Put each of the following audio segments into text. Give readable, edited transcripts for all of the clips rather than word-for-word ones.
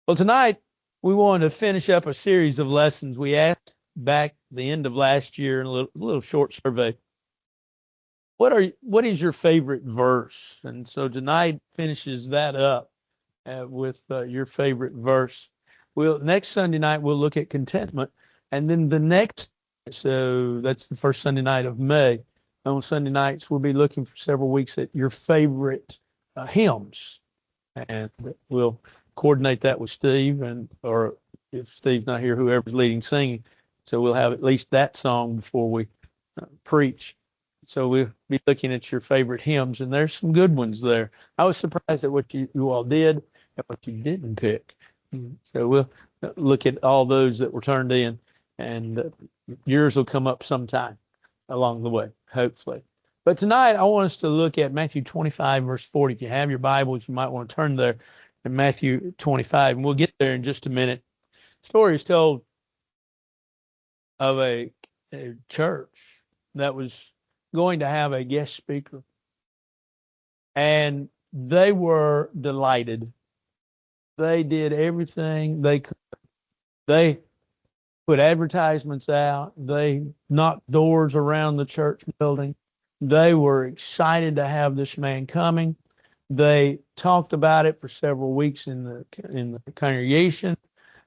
Well, tonight we wanted to finish up a series of lessons we asked back the end of last year in a little short survey. What is your favorite verse? And so tonight finishes that up with your favorite verse. Next Sunday night we'll look at contentment, and then so that's the first Sunday night of May. On Sunday nights we'll be looking for several weeks at your favorite hymns, and we'll coordinate that with Steve, or if Steve's not here, whoever's leading singing. So we'll have at least that song before we preach. So we'll be looking at your favorite hymns, and there's some good ones there. I was surprised at what you all did and what you didn't pick. So we'll look at all those that were turned in, and yours will come up sometime along the way, hopefully. But tonight I want us to look at Matthew 25, verse 40. If you have your Bibles, you might want to turn there in Matthew 25, and we'll get there in just a minute. The story is told of a church that was going to have a guest speaker, and they were delighted. They did everything they could. They put advertisements out. They knocked doors around the church building. They were excited to have this man coming. They talked about it for several weeks in the congregation.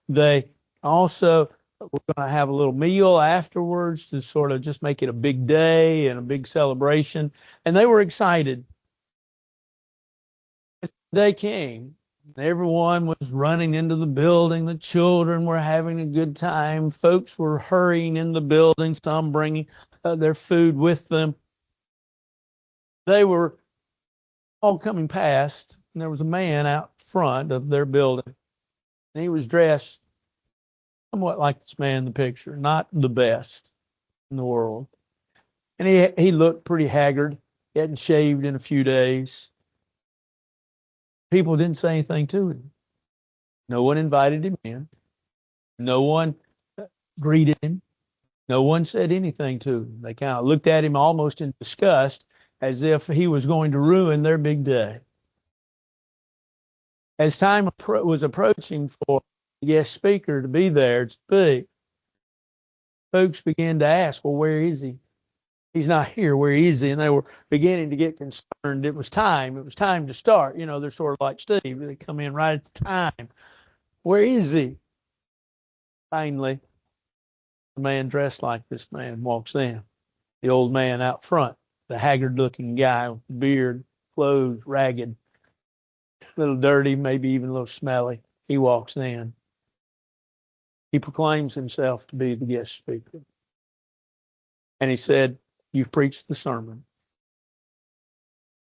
They also were going to have a little meal afterwards to sort of just make it a big day and a big celebration. And they were excited. They came. Everyone was running into the building. The children were having a good time. Folks were hurrying in the building, some bringing their food with them. They were all coming past, and there was a man out front of their building. And he was dressed somewhat like this man in the picture, not the best in the world. And he looked pretty haggard. He hadn't shaved in a few days. People didn't say anything to him. No one invited him in. No one greeted him. No one said anything to him. They kind of looked at him almost in disgust, as if he was going to ruin their big day. As time was approaching for the guest speaker to be there to speak, folks began to ask, well, where is he? He's not here. Where is he? And they were beginning to get concerned. It was time. It was time to start. You know, they're sort of like Steve. They come in right at the time. Where is he? Finally, the man dressed like this man walks in. The old man out front, the haggard-looking guy with beard, clothes ragged, a little dirty, maybe even a little smelly. He walks in. He proclaims himself to be the guest speaker. And he said, you've preached the sermon.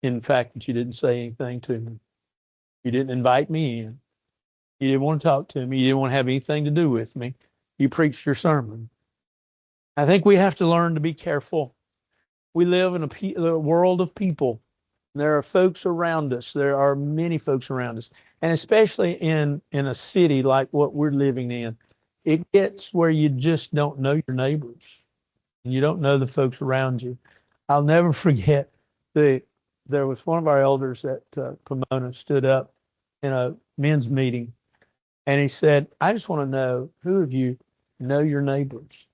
In fact, that you didn't say anything to me. You didn't invite me in. You didn't want to talk to me. You didn't want to have anything to do with me. You preached your sermon. I think we have to learn to be careful. We live in a world of people. There are folks around us. There are many folks around us. And especially in a city like what we're living in, it gets where you just don't know your neighbors. And you don't know the folks around you. I'll never forget there was one of our elders at Pomona stood up in a men's meeting, and he said, I just want to know, who of you know your neighbors?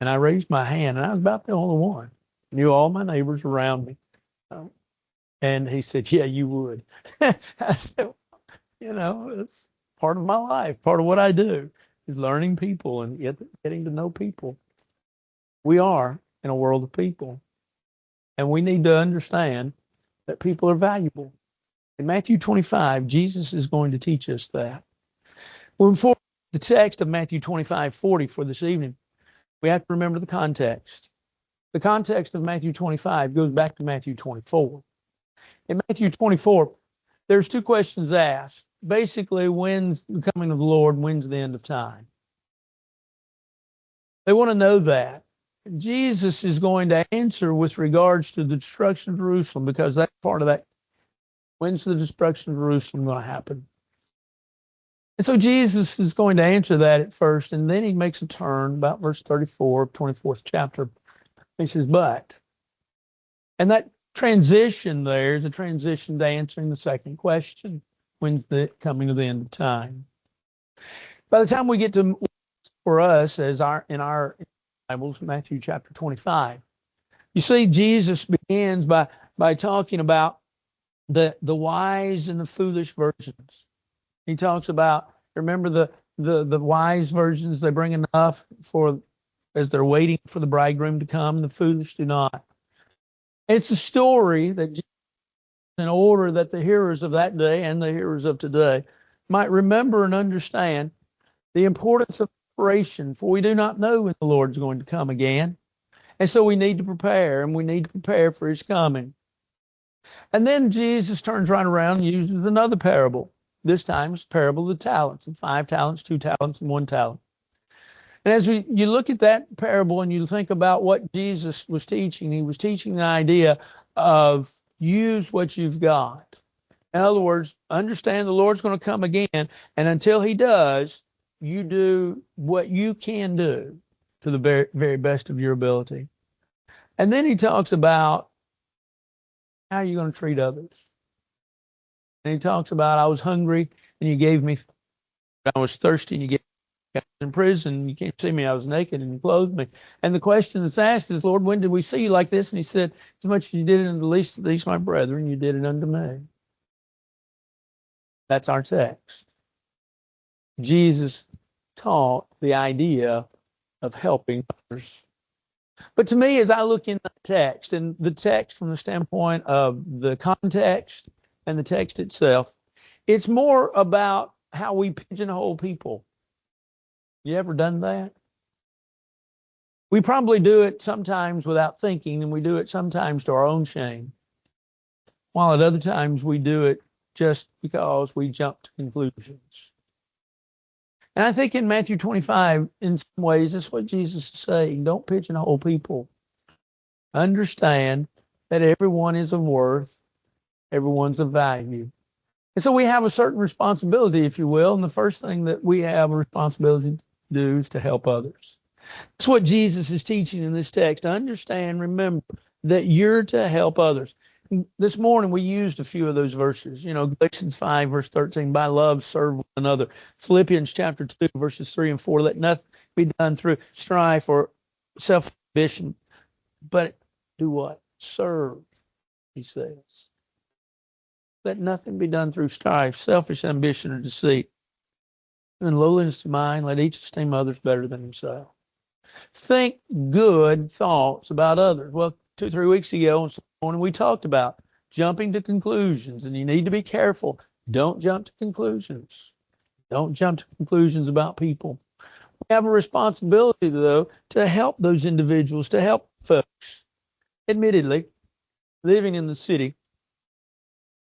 And I raised my hand, and I was about the only one. Knew all my neighbors around me. And he said, yeah, you would. I said, it's part of my life. Part of what I do is learning people and getting to know people. We are in a world of people, and we need to understand that people are valuable. In Matthew 25, Jesus is going to teach us that. Well, before the text of Matthew 25:40 for this evening, we have to remember the context. The context of Matthew 25 goes back to Matthew 24. In Matthew 24, there's two questions asked. Basically, when's the coming of the Lord? When's the end of time? They want to know that. Jesus is going to answer with regards to the destruction of Jerusalem, because that's part of that. When's the destruction of Jerusalem going to happen? And so Jesus is going to answer that at first, and then he makes a turn about verse 34 of 24th chapter. He says, but. And that transition there is a transition to answering the second question. When's the coming of the end of time? By the time we get to, for us, as in our Bibles, Matthew chapter 25, you see Jesus begins by talking about the wise and the foolish virgins. He talks about, remember the wise virgins, they bring enough for as they're waiting for the bridegroom to come, the foolish do not. It's a story that, in order that the hearers of that day and the hearers of today might remember and understand the importance of preparation, for we do not know when the Lord's going to come again. And so we need to prepare, and we need to prepare for his coming. And then Jesus turns right around and uses another parable. This time it's the parable of the talents, and 5 talents, 2 talents, and 1 talent. And as you look at that parable and you think about what Jesus was teaching, he was teaching the idea of use what you've got. In other words, understand the Lord's going to come again, and until he does, you do what you can do to the very, very best of your ability. And then he talks about how you're going to treat others. And he talks about, I was hungry and you gave me, I was thirsty and you gave me, I was in prison, you came to see me, I was naked and you clothed me. And the question that's asked is, Lord, when did we see you like this? And he said, as much as you did it unto the least of these my brethren, you did it unto me. That's our text. Jesus taught the idea of helping others. But to me, as I look in the text, and the text from the standpoint of the context and the text itself, it's more about how we pigeonhole people. You ever done that? We probably do it sometimes without thinking, and we do it sometimes to our own shame, while at other times we do it just because we jump to conclusions. And I think in Matthew 25, in some ways, that's what Jesus is saying. Don't pigeonhole people. Understand that everyone is of worth, everyone's of value. And so we have a certain responsibility, if you will, and the first thing that we have a responsibility to do is to help others. That's what Jesus is teaching in this text. Understand, remember that you're to help others. This morning we used a few of those verses. Galatians 5, verse 13, by love serve one another. Philippians chapter 2, verses 3 and 4, let nothing be done through strife or self-ambition, but do what? Serve, he says. Let nothing be done through strife, selfish ambition, or deceit. In lowliness of mind, let each esteem others better than himself. Think good thoughts about others. Well, 2-3 weeks ago on Sunday morning, we talked about jumping to conclusions, and you need to be careful. Don't jump to conclusions. Don't jump to conclusions about people. We have a responsibility, though, to help those individuals, to help folks. Admittedly, living in the city,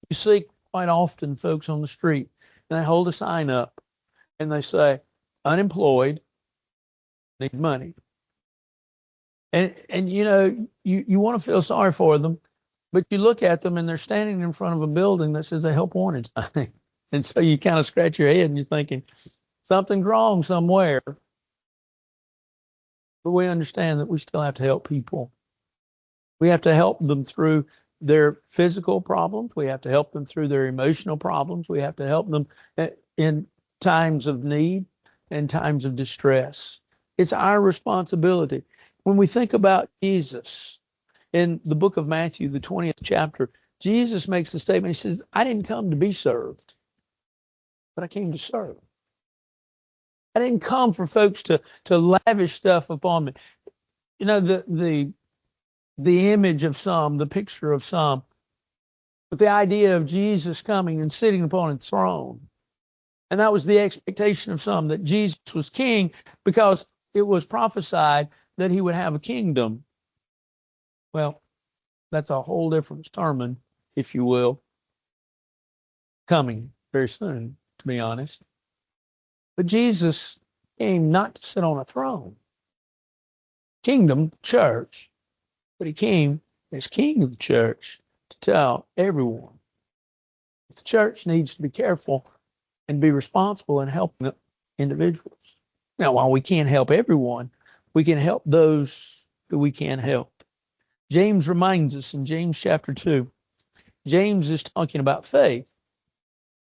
you see quite often folks on the street, and they hold a sign up, and they say, unemployed, need money. And you want to feel sorry for them, but you look at them and they're standing in front of a building that says a help wanted sign. And so you kind of scratch your head and you're thinking, something's wrong somewhere. But we understand that we still have to help people. We have to help them through their physical problems. We have to help them through their emotional problems. We have to help them in times of need and times of distress. It's our responsibility. When we think about Jesus in the book of Matthew, the 20th chapter, Jesus makes the statement, he says, I didn't come to be served, but I came to serve. I didn't come for folks to lavish stuff upon me. The image of some, the picture of some, with the idea of Jesus coming and sitting upon his throne. And that was the expectation of some, that Jesus was king because it was prophesied that he would have a kingdom. Well, that's a whole different sermon, if you will, coming very soon, to be honest. But Jesus came not to sit on a throne. Kingdom, church, but he came as king of the church to tell everyone. The church needs to be careful and be responsible in helping individuals. Now, while we can't help everyone, we can help those that we can help. James reminds us in James chapter 2, James is talking about faith.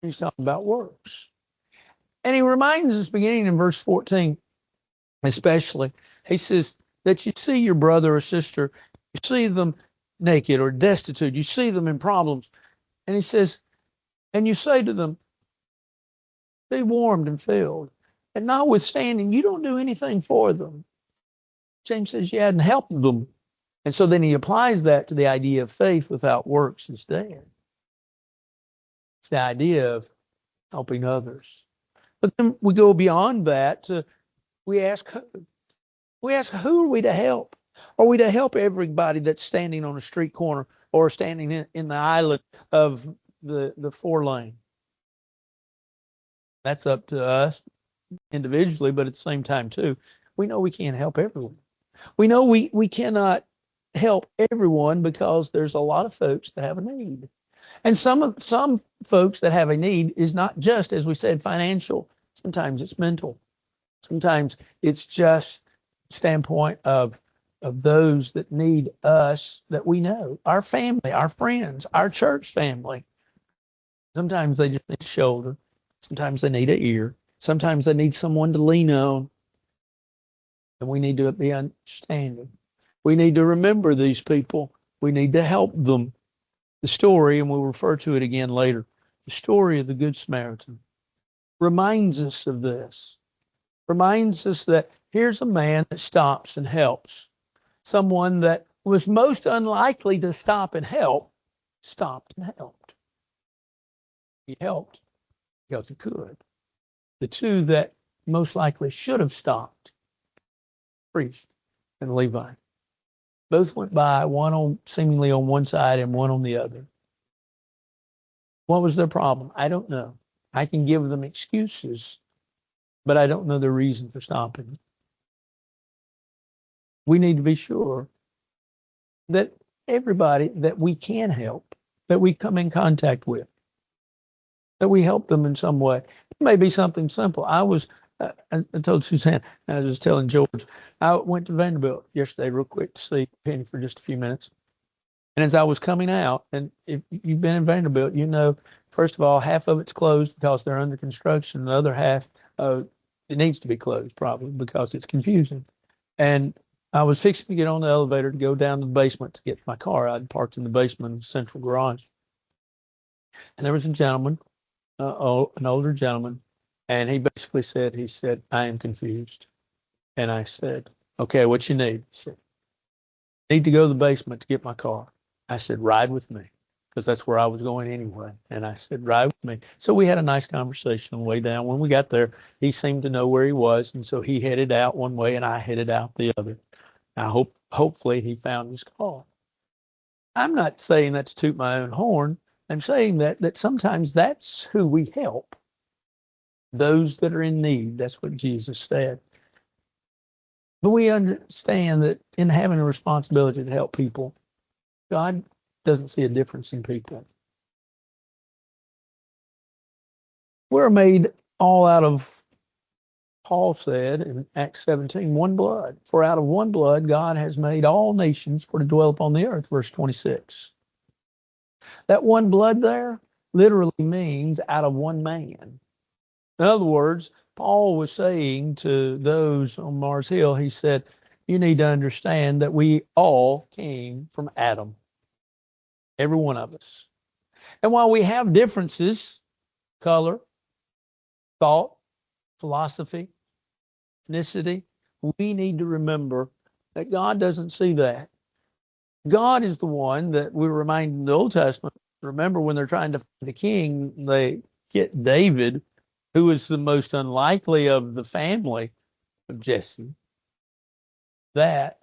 He's talking about works. And he reminds us, beginning in verse 14, especially, he says that you see your brother or sister, you see them naked or destitute, you see them in problems. And he says, and you say to them, be warmed and filled. And notwithstanding, you don't do anything for them. James says you hadn't helped them. And so then he applies that to the idea of faith without works is dead. It's the idea of helping others. But then we go beyond that to we ask who are we to help? Are we to help everybody that's standing on a street corner or standing in the island of the 4-lane? That's up to us individually, but at the same time too, we know we can't help everyone. We know we cannot help everyone because there's a lot of folks that have a need. And some folks that have a need is not just, as we said, financial. Sometimes it's mental. Sometimes it's just standpoint of those that need us that we know, our family, our friends, our church family. Sometimes they just need a shoulder. Sometimes they need an ear. Sometimes they need someone to lean on. And we need to be understanding. We need to remember these people. We need to help them. The story, and we'll refer to it again later, the story of the Good Samaritan reminds us of this. Reminds us that here's a man that stops and helps. Someone that was most unlikely to stop and help, stopped and helped. He helped because he could. The two that most likely should have stopped, priest and Levi, both went by, one seemingly on one side and one on the other. What was their problem? I don't know. I can give them excuses, but I don't know the reason for stopping. We need to be sure that everybody that we can help, that we come in contact with, that we help them in some way. It may be something simple. I told Suzanne, I was telling George, I went to Vanderbilt yesterday real quick to see Penny for just a few minutes. And as I was coming out, and if you've been in Vanderbilt, you know, first of all, half of it's closed because they're under construction. The other half, it needs to be closed probably because it's confusing. And I was fixing to get on the elevator to go down to the basement to get my car. I'd parked in the basement of the central garage. And there was a gentleman, an older gentleman, and he basically said, I am confused. And I said, okay, what you need? He said, I need to go to the basement to get my car. I said, ride with me, because that's where I was going anyway. And I said, ride with me. So we had a nice conversation on the way down. When we got there, he seemed to know where he was, and so he headed out one way and I headed out the other. Hopefully he found his car. I'm not saying that to toot my own horn. I'm saying that sometimes that's who we help. Those that are in need. That's what Jesus said. But we understand that in having a responsibility to help people, God doesn't see a difference in people. We're made all out of, Paul said in Acts 17, one blood. For out of one blood God has made all nations for to dwell upon the earth, verse 26. That one blood there literally means out of one man. In other words, Paul was saying to those on Mars Hill, he said, you need to understand that we all came from Adam. Every one of us. And while we have differences, color, thought, philosophy, ethnicity, we need to remember that God doesn't see that. God is the one that we remind in the Old Testament. Remember when they're trying to find a king, they get David, who is the most unlikely of the family of Jesse. God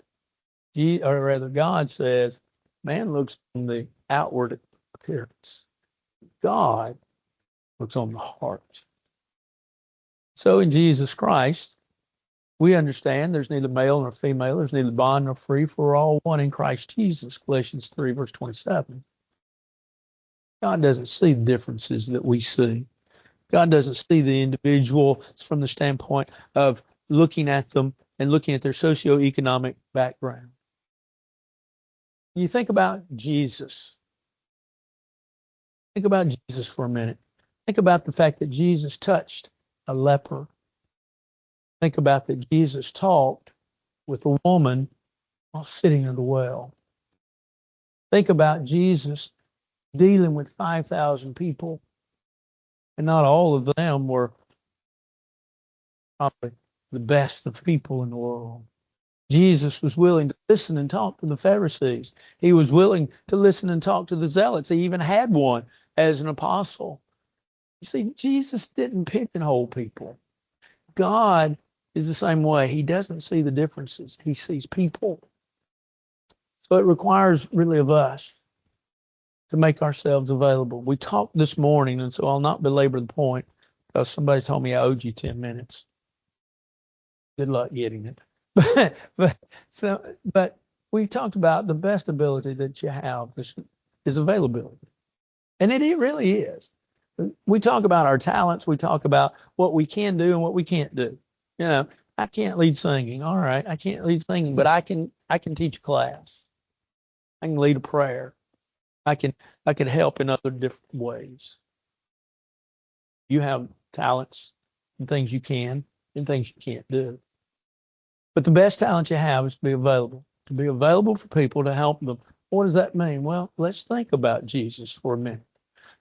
says, man looks on the outward appearance. God looks on the heart. So in Jesus Christ, we understand there's neither male nor female, there's neither bond nor free, for we're all one in Christ Jesus, Galatians 3, verse 27. God doesn't see the differences that we see. God doesn't see the individual from the standpoint of looking at them and looking at their socioeconomic background. You think about Jesus. Think about Jesus for a minute. Think about the fact that Jesus touched a leper. Think about that Jesus talked with a woman while sitting at the well. Think about Jesus dealing with 5,000 people, and not all of them were probably the best of people in the world. Jesus was willing to listen and talk to the Pharisees. He was willing to listen and talk to the Zealots. He even had one as an apostle. You see, Jesus didn't pigeonhole people. God is the same way. He doesn't see the differences. He sees people. So it requires really of us to make ourselves available. We talked this morning, and so I'll not belabor the point because somebody told me I owed you 10 minutes. Good luck getting it. But we've talked about the best ability that you have is availability. And it really is. We talk about our talents. We talk about what we can do and what we can't do. You know, I can't lead singing. All right, I can't lead singing, but I can teach a class. I can lead a prayer. I can help in other different ways. You have talents and things you can and things you can't do. But the best talent you have is to be available for people, to help them. What does that mean? Well, let's think about Jesus for a minute.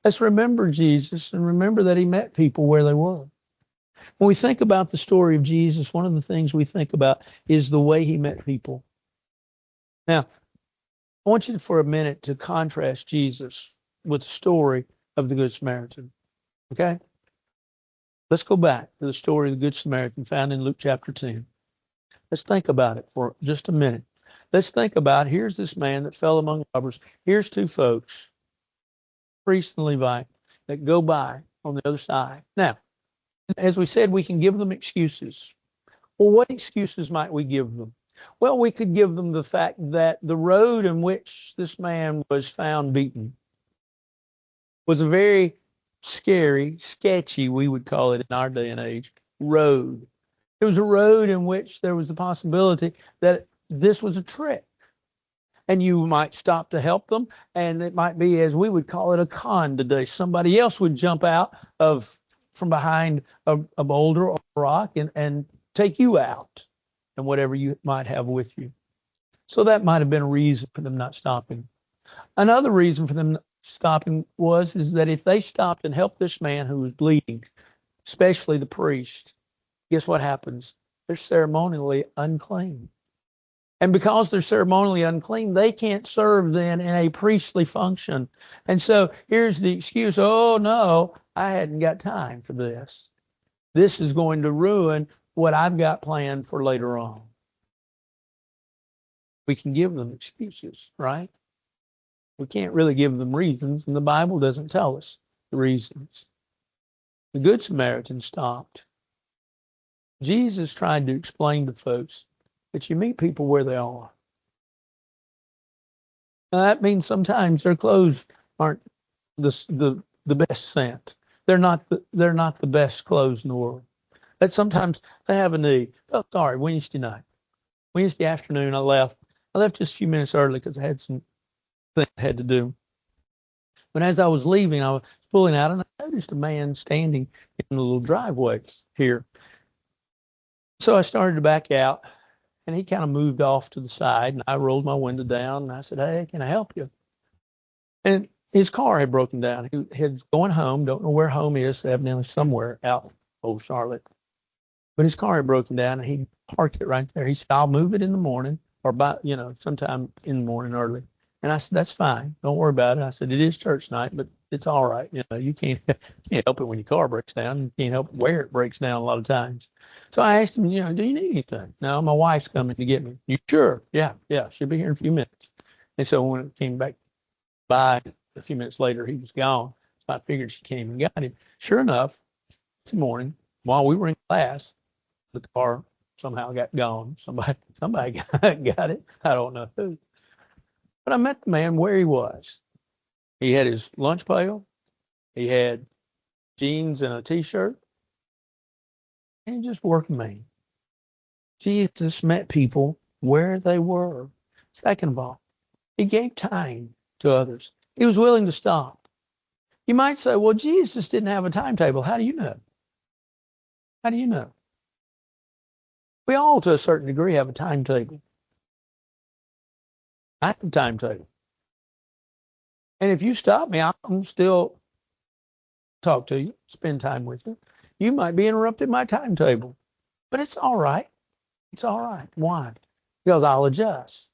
Let's remember Jesus and remember that he met people where they were. When we think about the story of Jesus, one of the things we think about is the way he met people. Now, I want you for a minute to contrast Jesus with the story of the Good Samaritan. Okay? Let's go back to the story of the Good Samaritan found in Luke chapter 10. Let's think about it for just a minute. Let's think about, here's this man that fell among robbers. Here's two folks, priest and Levite, that go by on the other side. Now, as we said, we can give them excuses. Well, what excuses might we give them? Well, we could give them the fact that the road in which this man was found beaten was a very scary, sketchy, we would call it in our day and age, road. It was a road in which there was the possibility that this was a trick. And you might stop to help them, and it might be, as we would call it, a con today. Somebody else would jump out from behind a boulder or a rock and take you out and whatever you might have with you. So that might have been a reason for them not stopping. Another reason for them not stopping is that if they stopped and helped this man who was bleeding, especially the priest, guess what happens? They're ceremonially unclean. And because they're ceremonially unclean, they can't serve then in a priestly function. And so here's the excuse, oh no, I hadn't got time for this. This is going to ruin what I've got planned for later on. We can give them excuses, right? We can't really give them reasons, and the Bible doesn't tell us the reasons. The Good Samaritan stopped. Jesus tried to explain to folks that you meet people where they are. Now, that means sometimes their clothes aren't the best scent. They're not the best clothes in the world. That sometimes they have a need. Oh, sorry, Wednesday night. Wednesday afternoon, I left just a few minutes early because I had some things I had to do. But as I was leaving, I was pulling out, and I noticed a man standing in the little driveway here. So I started to back out, and he kind of moved off to the side, and I rolled my window down, and I said, hey, can I help you? And his car had broken down. He was going home, don't know where home is, evidently somewhere out Old Charlotte. But his car had broken down, and he parked it right there. He said, I'll move it in the morning, or sometime in the morning early. And I said, that's fine. Don't worry about it. I said, it is church night, but it's all right. You can't help it when your car breaks down. You can't help where it breaks down a lot of times. So I asked him, do you need anything? No, my wife's coming to get me. You sure? Yeah, she'll be here in a few minutes. And so when it came back by a few minutes later, he was gone. So I figured she came and got him. Sure enough, this morning, while we were in class, the car somehow got gone. Somebody got it. I don't know who. But I met the man where he was. He had his lunch pail. He had jeans and a T-shirt. And he just working man. Jesus met people where they were. Second of all, he gave time to others. He was willing to stop. You might say, well, Jesus didn't have a timetable. How do you know? How do you know? We all, to a certain degree, have a timetable. I have a timetable. And if you stop me, I'm still talk to you, spend time with you. You might be interrupting my timetable, but it's all right. It's all right. Why? Because I'll adjust.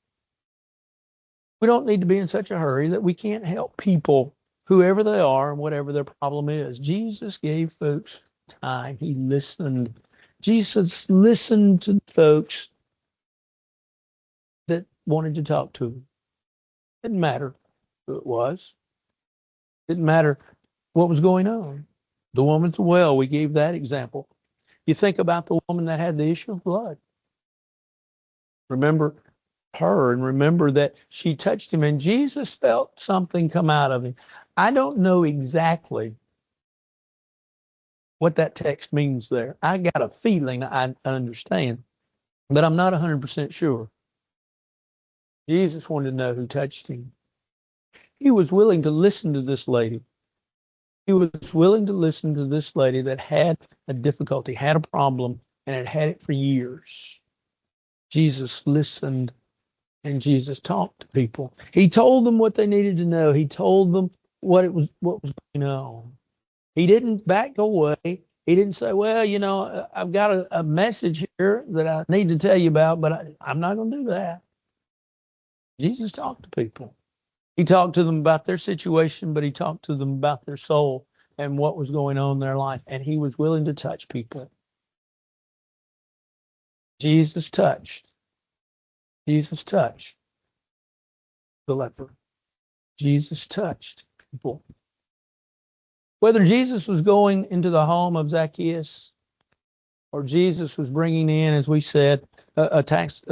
We don't need to be in such a hurry that we can't help people, whoever they are and whatever their problem is. Jesus gave folks time. He listened. Jesus listened to folks that wanted to talk to him. Didn't matter who it was. Didn't matter what was going on. The woman at the well, we gave that example. You think about the woman that had the issue of blood. Remember her and remember that she touched him and Jesus felt something come out of him. I don't know exactly what that text means there. I got a feeling I understand, but I'm not 100% sure. Jesus wanted to know who touched him. He was willing to listen to this lady. He was willing to listen to this lady that had a difficulty, had a problem, and had had it for years. Jesus listened and Jesus talked to people. He told them what they needed to know. He told them what was going on. He didn't back away. He didn't say, well, I've got a message here that I need to tell you about, but I'm not going to do that. Jesus talked to people. He talked to them about their situation, but he talked to them about their soul and what was going on in their life. And he was willing to touch people. Jesus touched the leper. Jesus touched people. Whether Jesus was going into the home of Zacchaeus or Jesus was bringing in, as we said, a tax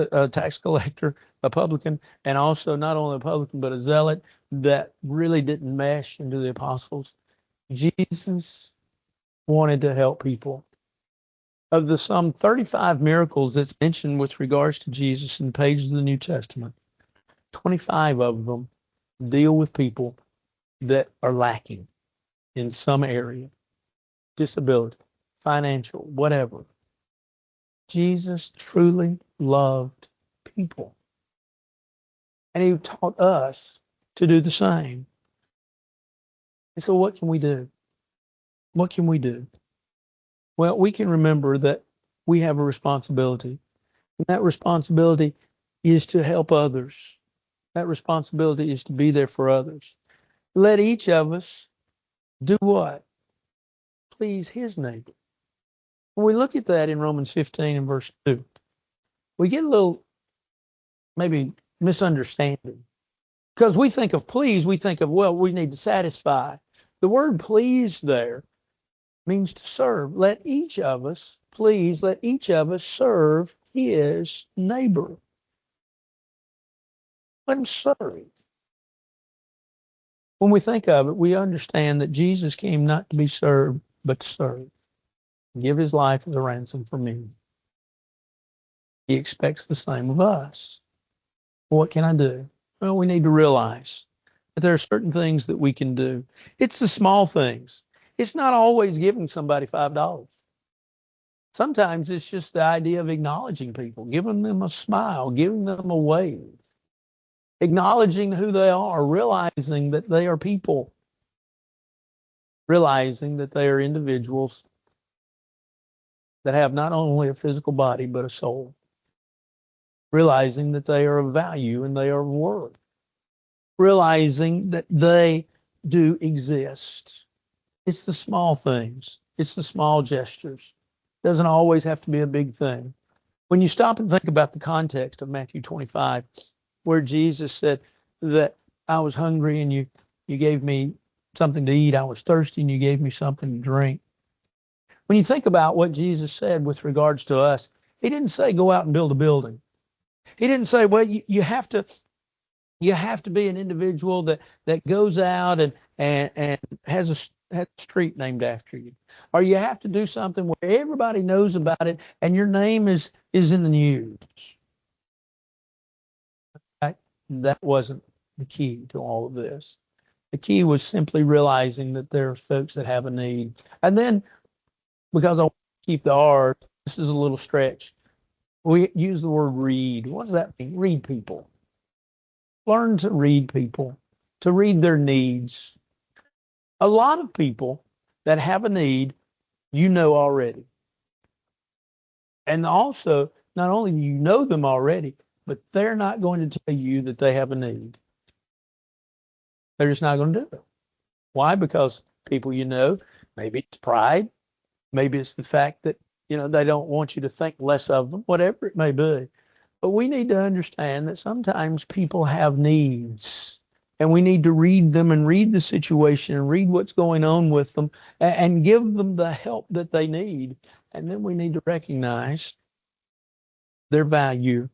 collector, a publican, and also not only a publican, but a zealot that really didn't mesh into the apostles, Jesus wanted to help people. Of the some 35 miracles that's mentioned with regards to Jesus in the pages of the New Testament, 25 of them deal with people that are lacking in some area, disability, financial, whatever. Jesus truly loved people. And he taught us to do the same. And so what can we do? What can we do? Well, we can remember that we have a responsibility. And that responsibility is to help others. That responsibility is to be there for others. Let each of us do what? Please his neighbor. When we look at that in Romans 15 and verse 2, we get a little maybe misunderstanding. Because we think of please, we think of, well, we need to satisfy. The word please there means to serve. Let each of us serve his neighbor. Let him serve. When we think of it, we understand that Jesus came not to be served, but to serve. Give his life as a ransom for me. He expects the same of us. What can I do? Well, we need to realize that there are certain things that we can do. It's the small things. It's not always giving somebody $5. Sometimes it's just the idea of acknowledging people, giving them a smile, giving them a wave, acknowledging who they are, realizing that they are people, realizing that they are individuals that have not only a physical body, but a soul, realizing that they are of value and they are of worth, realizing that they do exist. It's the small things. It's the small gestures. It doesn't always have to be a big thing. When you stop and think about the context of Matthew 25, where Jesus said that I was hungry and you gave me something to eat, I was thirsty and you gave me something to drink. When you think about what Jesus said with regards to us, he didn't say go out and build a building. He didn't say, well, you have to be an individual that goes out and has a street named after you, or you have to do something where everybody knows about it and your name is in the news. That wasn't the key to all of this. The key was simply realizing that there are folks that have a need. And then, because I want keep the R. This is a little stretch. We use the word read. What does that mean? Read people. Learn to read people, to read their needs. A lot of people that have a need, you know already. And also, not only do you know them already, but they're not going to tell you that they have a need. They're just not going to do it. Why? Because people you know, maybe it's pride, maybe it's the fact that, they don't want you to think less of them, whatever it may be. But we need to understand that sometimes people have needs, and we need to read them and read the situation and read what's going on with them and give them the help that they need. And then we need to recognize their value.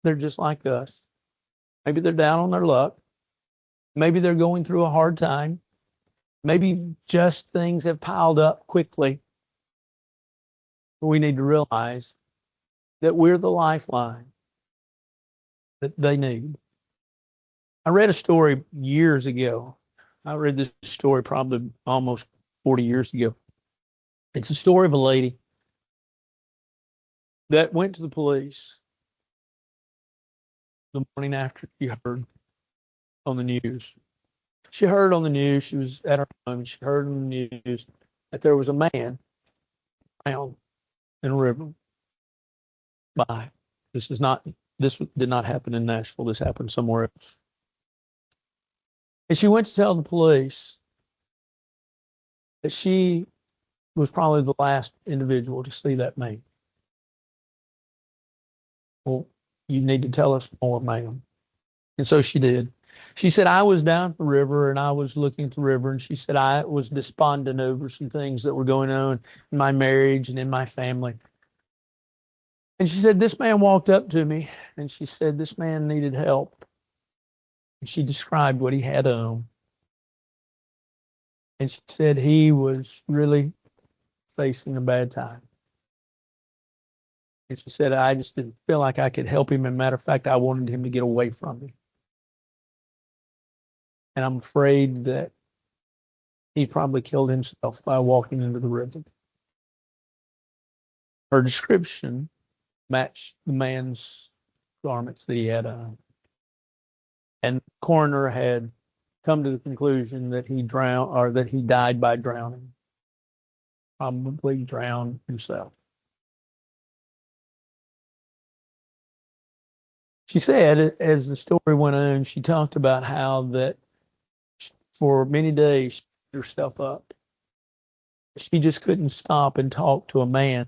They're just like us. Maybe they're down on their luck. Maybe they're going through a hard time. Maybe just things have piled up quickly. We need to realize that we're the lifeline that they need. I read a story years ago. I read this story probably almost 40 years ago. It's a story of a lady that went to the police the morning after she heard on the news. She heard on the news, she was at her home, she heard on the news that there was a man found in a river by. This did not happen in Nashville. This happened somewhere else. And she went to tell the police that she was probably the last individual to see that man. Well, you need to tell us more, ma'am. And so she did. She said, I was down the river and I was looking at the river, and she said, I was despondent over some things that were going on in my marriage and in my family. And she said, this man walked up to me, and she said, this man needed help. And she described what he had on. And she said he was really facing a bad time. And she said, I just didn't feel like I could help him. As a matter of fact, I wanted him to get away from me. And I'm afraid that he probably killed himself by walking into the river. Her description matched the man's garments that he had on. And the coroner had come to the conclusion that he drowned, or that he died by drowning. Probably drowned himself. She said, as the story went on, she talked about how that for many days she beat herself up. She just couldn't stop and talk to a man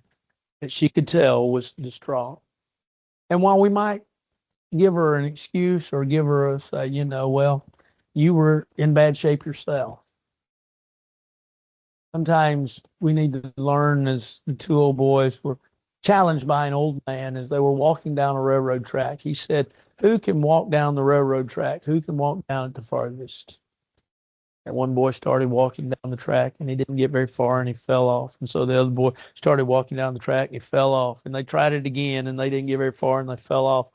that she could tell was distraught. And while we might give her an excuse or give her a say, well, you were in bad shape yourself. Sometimes we need to learn, as the two old boys were challenged by an old man as they were walking down a railroad track. He said, who can walk down the railroad track? Who can walk down it the farthest? And one boy started walking down the track, and he didn't get very far, and he fell off. And so the other boy started walking down the track, and he fell off. And they tried it again, and they didn't get very far, and they fell off.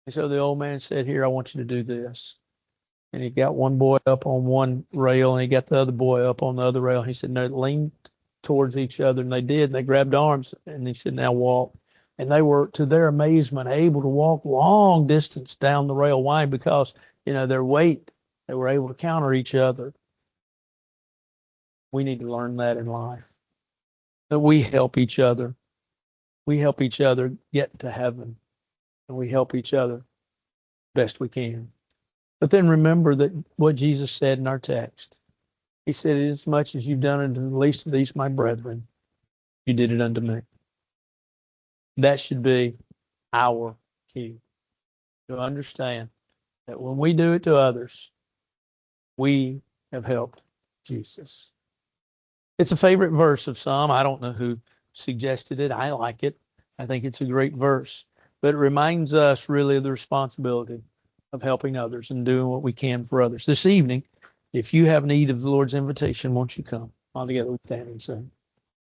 And so the old man said, here, I want you to do this. And he got one boy up on one rail, and he got the other boy up on the other rail. He said, no, lean towards each other. And they did. And they grabbed arms, and he said, now walk. And they were, to their amazement, able to walk long distance down the rail. Why? Because, their weight, they were able to counter each other. We need to learn that in life, that we help each other. We help each other get to heaven, and we help each other best we can. But then remember that what Jesus said in our text. He said, as much as you've done it to the least of these, my brethren, you did it unto me. That should be our key, to understand that when we do it to others, we have helped Jesus. It's a favorite verse of some. I don't know who suggested it. I like it. I think it's a great verse. But it reminds us really of the responsibility of helping others and doing what we can for others. This evening, if you have need of the Lord's invitation, won't you come? All together we stand and sing.